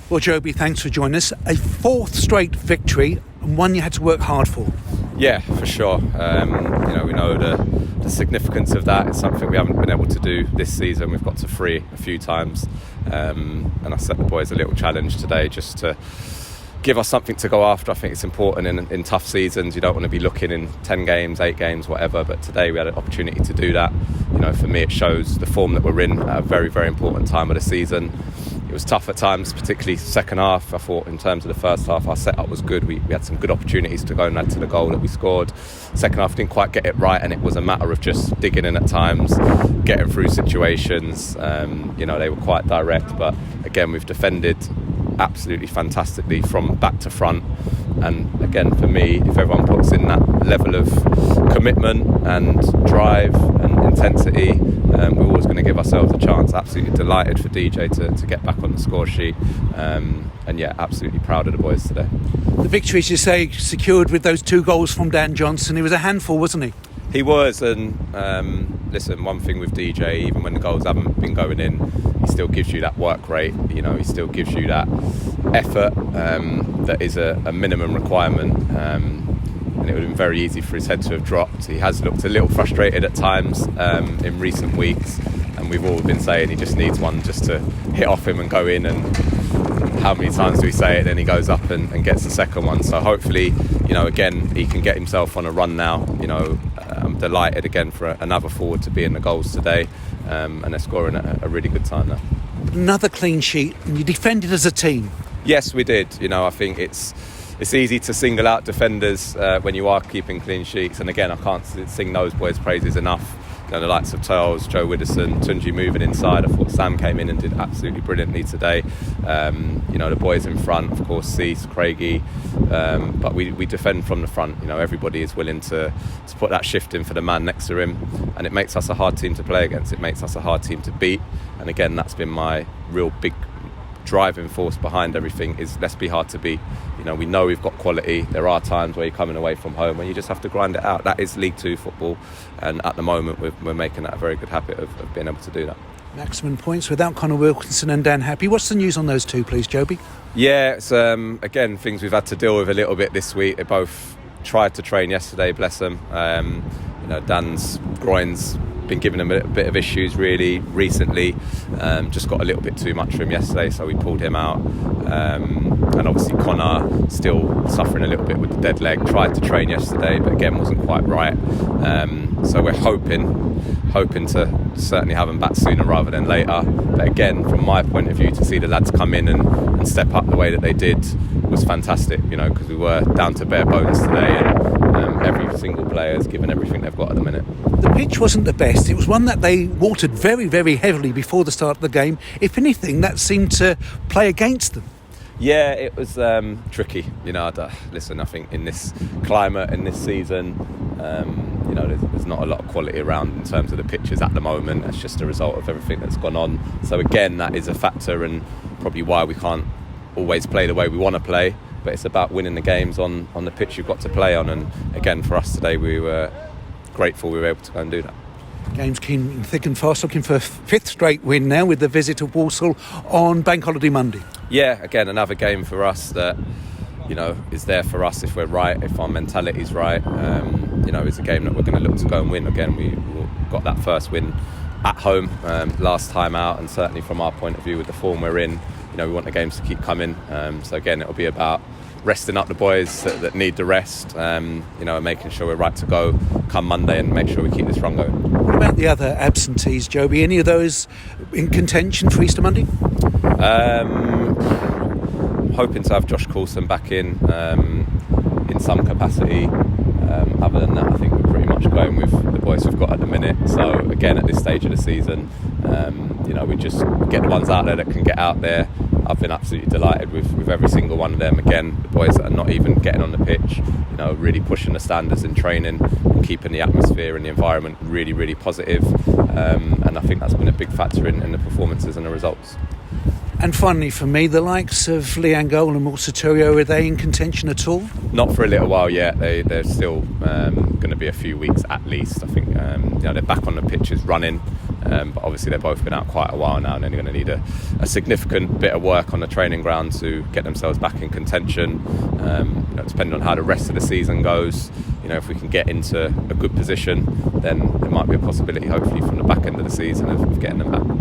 Well, Jobi, thanks for joining us. A fourth straight victory, and one you had to work hard for. Yeah, for sure. We know the significance of that. It's something we haven't been able to do this season. We've got to free a few times, and I set the boys a little challenge today just to give us something to go after. I think it's important in tough seasons. You don't want to be looking in 10 games, 8 games, whatever, but today we had an opportunity to do that. For me, it shows the form that we're in at a very, very important time of the season. It was tough at times, particularly second half. I thought in terms of the first half, our setup was good. We had some good opportunities to go and add to the goal that we scored. Second half, didn't quite get it right, and it was a matter of just digging in at times, getting through situations. They were quite direct, but again, we've defended absolutely fantastically from back to front. And again, for me, if everyone puts in that level of commitment and drive and intensity, we're always going to give ourselves a chance. Absolutely delighted for DJ to get back on the score sheet, and absolutely proud of the boys today. The victory, as you say, secured with those 2 goals from Dan Johnson. He was a handful, wasn't he? He was, and listen, one thing with DJ, even when the goals haven't been going in, he still gives you that work rate. He still gives you that effort that is a minimum requirement. And it would have been very easy for his head to have dropped. He has looked a little frustrated at times in recent weeks, and we've all been saying he just needs one just to hit off him and go in. And how many times do we say it? Then he goes up and gets the second one. So hopefully, again, he can get himself on a run now. I'm delighted again for another forward to be in the goals today, and they're scoring at a really good time now. Another clean sheet, and you defended as a team. Yes, we did. I think it's easy to single out defenders when you are keeping clean sheets, and again, I can't sing those boys' praises enough. The likes of Turles, Joe Widdowson, Tunji moving inside. I thought Sam came in and did absolutely brilliantly today. The boys in front, of course, Cease, Craigie, but we defend from the front. Everybody is willing to put that shift in for the man next to him, and it makes us a hard team to play against. It makes us a hard team to beat, and again, that's been my real big driving force behind everything. Is let's be hard to beat. We know we've got quality. There are times where you're coming away from home and you just have to grind it out. That is League 2 football, and at the moment we're making that a very good habit of being able to do that. Maximum points without Connor Wilkinson and Dan Happy. What's the news on those two, please, Jobi? Yeah, it's again things we've had to deal with a little bit this week. They both tried to train yesterday, bless them. Dan's groin's been giving him a bit of issues really recently. Just got a little bit too much for him yesterday, so we pulled him out. And obviously Connor still suffering a little bit with the dead leg. Tried to train yesterday, but again wasn't quite right. So we're hoping to certainly have him back sooner rather than later. But again, from my point of view, to see the lads come in and step up the way that they did was fantastic. Because we were down to bare bones today, and every single player has given everything they've got at the minute. The pitch wasn't the best. It was one that they watered very, very heavily before the start of the game. If anything, that seemed to play against them. Yeah, it was tricky. Listen, I think in this climate, in this season, there's not a lot of quality around in terms of the pitches at the moment. That's just a result of everything that's gone on. So again, that is a factor, and probably why we can't always play the way we want to play. But it's about winning the games on the pitch you've got to play on. And again, for us today, we were grateful we were able to go and do that. Game's keen, thick and fast, looking for a 5th straight win now with the visit of Walsall on Bank Holiday Monday. Yeah, again, another game for us that, is there for us if we're right, if our mentality's right. It's a game that we're going to look to go and win. Again, we got that first win at home last time out, and certainly from our point of view with the form we're in, we want the games to keep coming. So again, it'll be about resting up the boys that need the rest, and making sure we're right to go come Monday and make sure we keep this run going. What about the other absentees, Jobi? Any of those in contention for Easter Monday? Hoping to have Josh Coulson back in some capacity. Other than that, I think we're pretty much going with the boys we've got at the minute. So again, at this stage of the season, we just get the ones out there that can get out there. I've been absolutely delighted with every single one of them. Again, the boys that are not even getting on the pitch, really pushing the standards in training and keeping the atmosphere and the environment really, really positive. And I think that's been a big factor in the performances and the results. And finally for me, the likes of Liangol and Morsatorio, are they in contention at all? Not for a little while yet. They're still going to be a few weeks at least. I think they're back on the pitches running, but obviously they've both been out quite a while now, and they're going to need a significant bit of work on the training ground to get themselves back in contention. Depending on how the rest of the season goes, if we can get into a good position, then there might be a possibility, hopefully from the back end of the season, of getting them back.